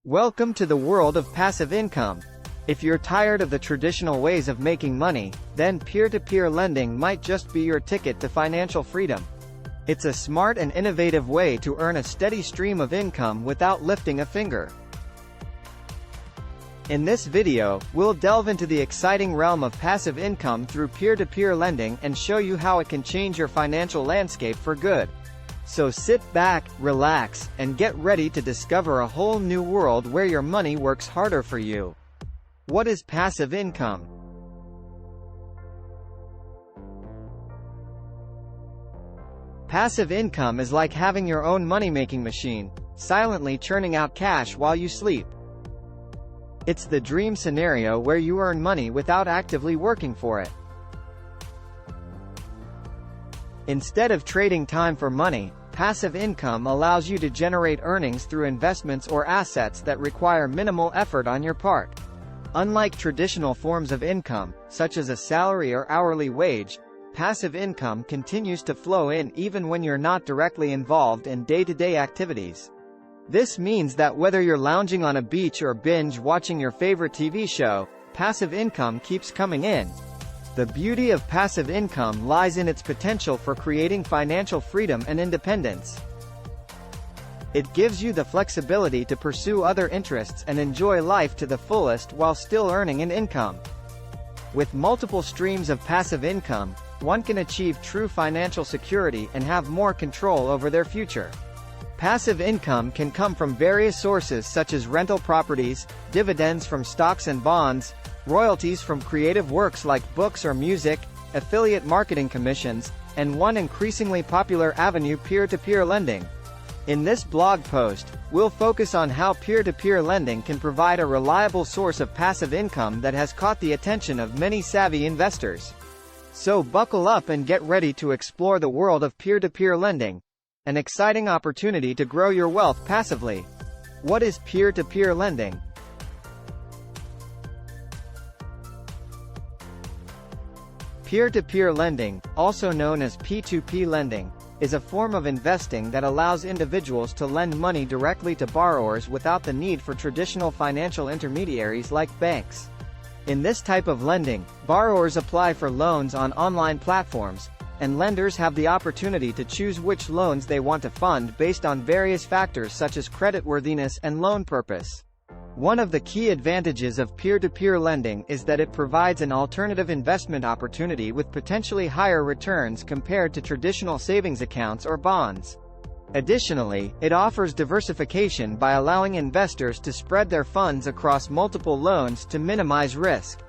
Welcome to the world of passive income. If you're tired of the traditional ways of making money, then peer-to-peer lending might just be your ticket to financial freedom. It's a smart and innovative way to earn a steady stream of income without lifting a finger. In this video, we'll delve into the exciting realm of passive income through peer-to-peer lending and show you how it can change your financial landscape for good. So sit back, relax, and get ready to discover a whole new world where your money works harder for you. What is passive income? Passive income is like having your own money-making machine, silently churning out cash while you sleep. It's the dream scenario where you earn money without actively working for it. Instead of trading time for money, passive income allows you to generate earnings through investments or assets that require minimal effort on your part. Unlike traditional forms of income, such as a salary or hourly wage, passive income continues to flow in even when you're not directly involved in day-to-day activities. This means that whether you're lounging on a beach or binge watching your favorite TV show, passive income keeps coming in. The beauty of passive income lies in its potential for creating financial freedom and independence. It gives you the flexibility to pursue other interests and enjoy life to the fullest while still earning an income. With multiple streams of passive income, one can achieve true financial security and have more control over their future. Passive income can come from various sources such as rental properties, dividends from stocks and bonds, royalties from creative works like books or music, affiliate marketing commissions, and one increasingly popular avenue, peer-to-peer lending. In this blog post, we'll focus on how peer-to-peer lending can provide a reliable source of passive income that has caught the attention of many savvy investors. So buckle up and get ready to explore the world of peer-to-peer lending, an exciting opportunity to grow your wealth passively. What is peer-to-peer lending? Peer-to-peer lending, also known as P2P lending, is a form of investing that allows individuals to lend money directly to borrowers without the need for traditional financial intermediaries like banks. In this type of lending, borrowers apply for loans on online platforms, and lenders have the opportunity to choose which loans they want to fund based on various factors such as creditworthiness and loan purpose. One of the key advantages of peer-to-peer lending is that it provides an alternative investment opportunity with potentially higher returns compared to traditional savings accounts or bonds. Additionally, it offers diversification by allowing investors to spread their funds across multiple loans to minimize risk.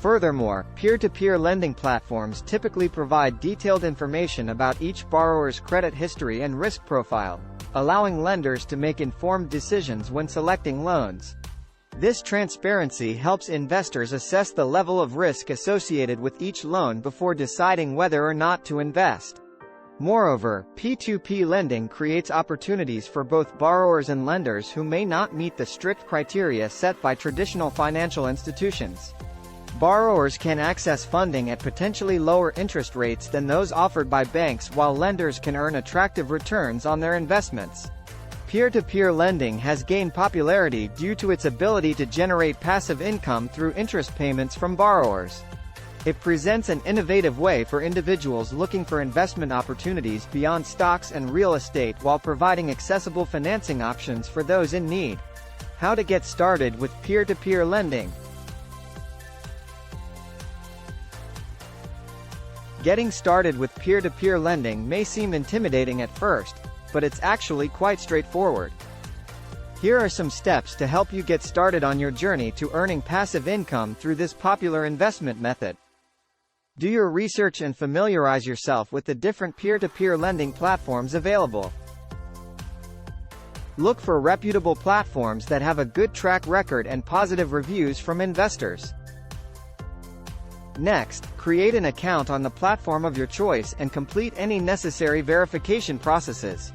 Furthermore, peer-to-peer lending platforms typically provide detailed information about each borrower's credit history and risk profile, allowing lenders to make informed decisions when selecting loans. This transparency helps investors assess the level of risk associated with each loan before deciding whether or not to invest. Moreover, P2P lending creates opportunities for both borrowers and lenders who may not meet the strict criteria set by traditional financial institutions. Borrowers can access funding at potentially lower interest rates than those offered by banks, while lenders can earn attractive returns on their investments. Peer-to-peer lending has gained popularity due to its ability to generate passive income through interest payments from borrowers. It presents an innovative way for individuals looking for investment opportunities beyond stocks and real estate while providing accessible financing options for those in need. How to get started with peer-to-peer lending? Getting started with peer-to-peer lending may seem intimidating at first, but it's actually quite straightforward. Here are some steps to help you get started on your journey to earning passive income through this popular investment method. Do your research and familiarize yourself with the different peer-to-peer lending platforms available. Look for reputable platforms that have a good track record and positive reviews from investors. Next, create an account on the platform of your choice and complete any necessary verification processes.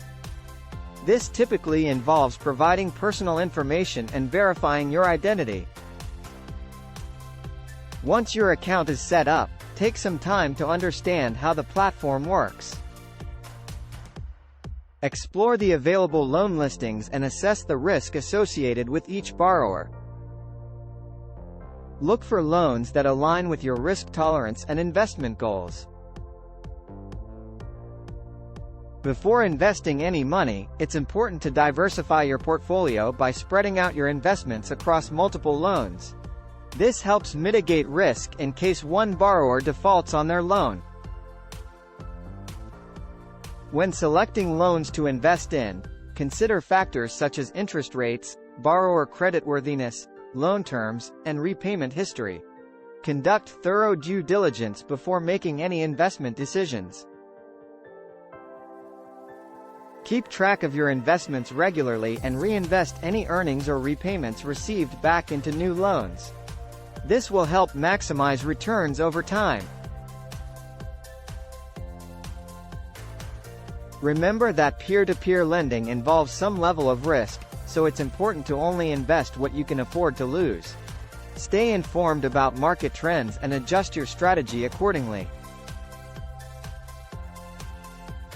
This typically involves providing personal information and verifying your identity. Once your account is set up, take some time to understand how the platform works. Explore the available loan listings and assess the risk associated with each borrower. Look for loans that align with your risk tolerance and investment goals. Before investing any money, it's important to diversify your portfolio by spreading out your investments across multiple loans. This helps mitigate risk in case one borrower defaults on their loan. When selecting loans to invest in, consider factors such as interest rates, borrower creditworthiness, loan terms, and repayment history. Conduct thorough due diligence before making any investment decisions. Keep track of your investments regularly and reinvest any earnings or repayments received back into new loans. This will help maximize returns over time. Remember that peer-to-peer lending involves some level of risk, so it's important to only invest what you can afford to lose. Stay informed about market trends and adjust your strategy accordingly.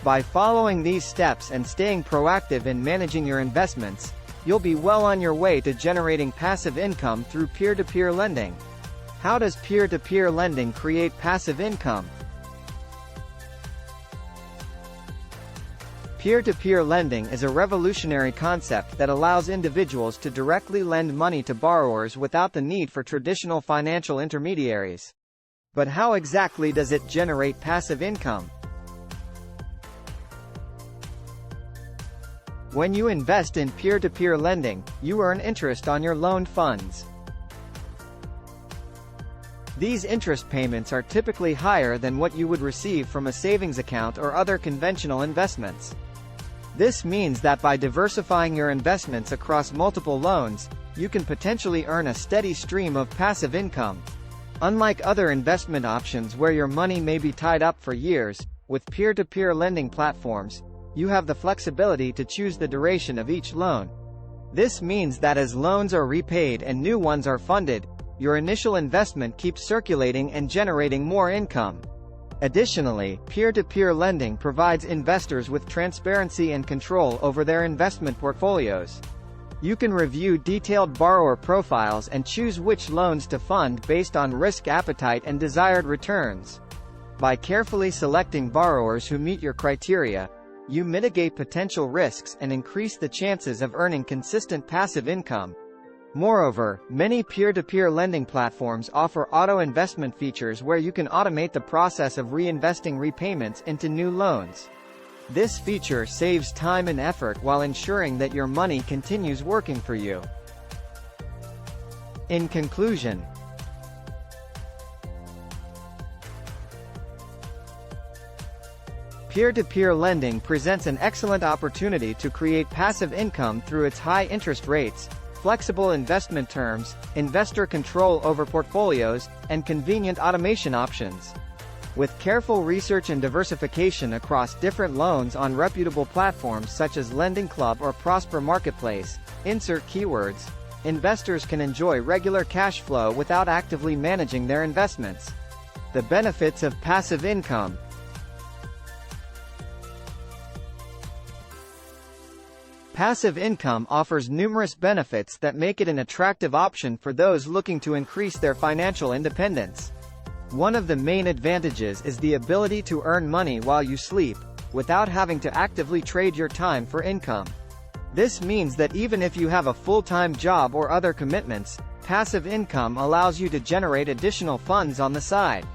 By following these steps and staying proactive in managing your investments, you'll be well on your way to generating passive income through peer-to-peer lending. How does peer-to-peer lending create passive income? Peer-to-peer lending is a revolutionary concept that allows individuals to directly lend money to borrowers without the need for traditional financial intermediaries. But how exactly does it generate passive income? When you invest in peer-to-peer lending, you earn interest on your loaned funds. These interest payments are typically higher than what you would receive from a savings account or other conventional investments. This means that by diversifying your investments across multiple loans, you can potentially earn a steady stream of passive income. Unlike other investment options where your money may be tied up for years, with peer-to-peer lending platforms, you have the flexibility to choose the duration of each loan. This means that as loans are repaid and new ones are funded, your initial investment keeps circulating and generating more income. Additionally, peer-to-peer lending provides investors with transparency and control over their investment portfolios. You can review detailed borrower profiles and choose which loans to fund based on risk appetite and desired returns. By carefully selecting borrowers who meet your criteria, you mitigate potential risks and increase the chances of earning consistent passive income. Moreover, many peer-to-peer lending platforms offer auto-investment features where you can automate the process of reinvesting repayments into new loans. This feature saves time and effort while ensuring that your money continues working for you. In conclusion, peer-to-peer lending presents an excellent opportunity to create passive income through its high interest rates, flexible investment terms, investor control over portfolios, and convenient automation options. With careful research and diversification across different loans on reputable platforms such as Lending Club or Prosper Marketplace, insert keywords, investors can enjoy regular cash flow without actively managing their investments. The benefits of passive income. Passive income offers numerous benefits that make it an attractive option for those looking to increase their financial independence. One of the main advantages is the ability to earn money while you sleep, without having to actively trade your time for income. This means that even if you have a full-time job or other commitments, passive income allows you to generate additional funds on the side.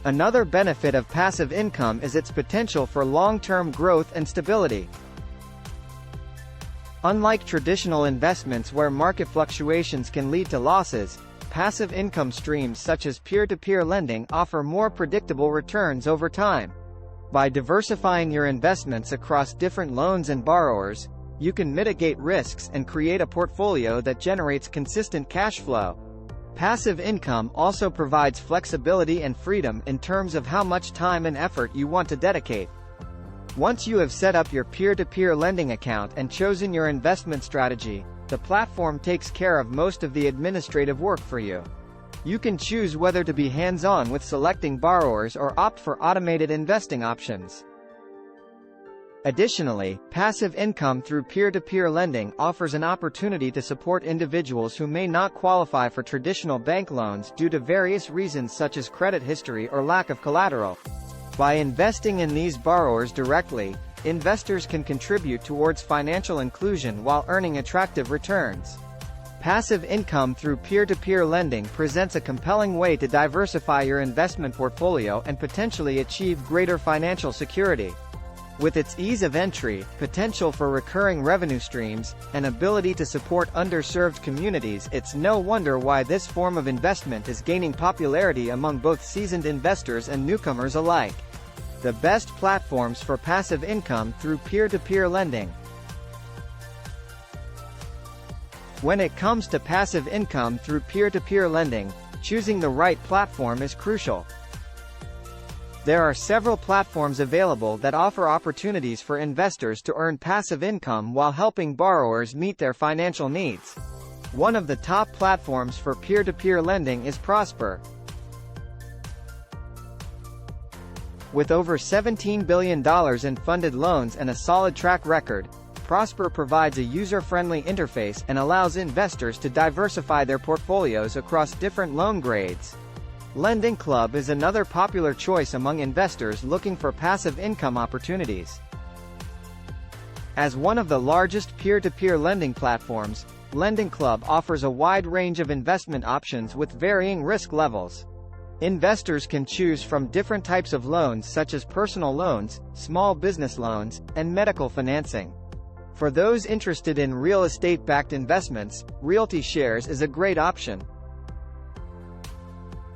Another benefit of passive income is its potential for long-term growth and stability. Unlike traditional investments where market fluctuations can lead to losses, passive income streams such as peer-to-peer lending offer more predictable returns over time. By diversifying your investments across different loans and borrowers, you can mitigate risks and create a portfolio that generates consistent cash flow. Passive income also provides flexibility and freedom in terms of how much time and effort you want to dedicate. Once you have set up your peer-to-peer lending account and chosen your investment strategy, the platform takes care of most of the administrative work for you. You can choose whether to be hands-on with selecting borrowers or opt for automated investing options. Additionally, passive income through peer-to-peer lending offers an opportunity to support individuals who may not qualify for traditional bank loans due to various reasons such as credit history or lack of collateral. By investing in these borrowers directly, investors can contribute towards financial inclusion while earning attractive returns. Passive income through peer-to-peer lending presents a compelling way to diversify your investment portfolio and potentially achieve greater financial security. With its ease of entry, potential for recurring revenue streams, and ability to support underserved communities, it's no wonder why this form of investment is gaining popularity among both seasoned investors and newcomers alike. The best platforms for passive income through peer-to-peer lending. When it comes to passive income through peer-to-peer lending, choosing the right platform is crucial. There are several platforms available that offer opportunities for investors to earn passive income while helping borrowers meet their financial needs. One of the top platforms for peer-to-peer lending is Prosper. With over $17 billion in funded loans and a solid track record, Prosper provides a user-friendly interface and allows investors to diversify their portfolios across different loan grades. Lending Club is another popular choice among investors looking for passive income opportunities. As one of the largest peer-to-peer lending platforms, Lending Club offers a wide range of investment options with varying risk levels. Investors can choose from different types of loans such as personal loans, small business loans, and medical financing. For those interested in real estate-backed investments, Realty Shares is a great option.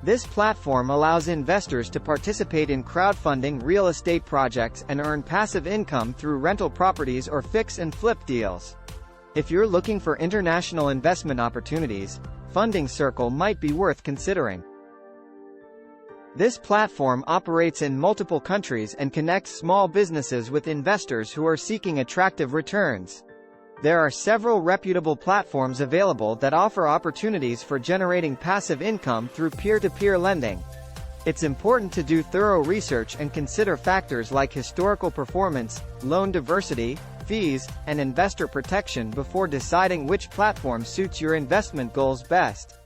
This platform allows investors to participate in crowdfunding real estate projects and earn passive income through rental properties or fix and flip deals. If you're looking for international investment opportunities, Funding Circle might be worth considering. This platform operates in multiple countries and connects small businesses with investors who are seeking attractive returns. There are several reputable platforms available that offer opportunities for generating passive income through peer-to-peer lending. It's important to do thorough research and consider factors like historical performance, loan diversity, fees, and investor protection before deciding which platform suits your investment goals best.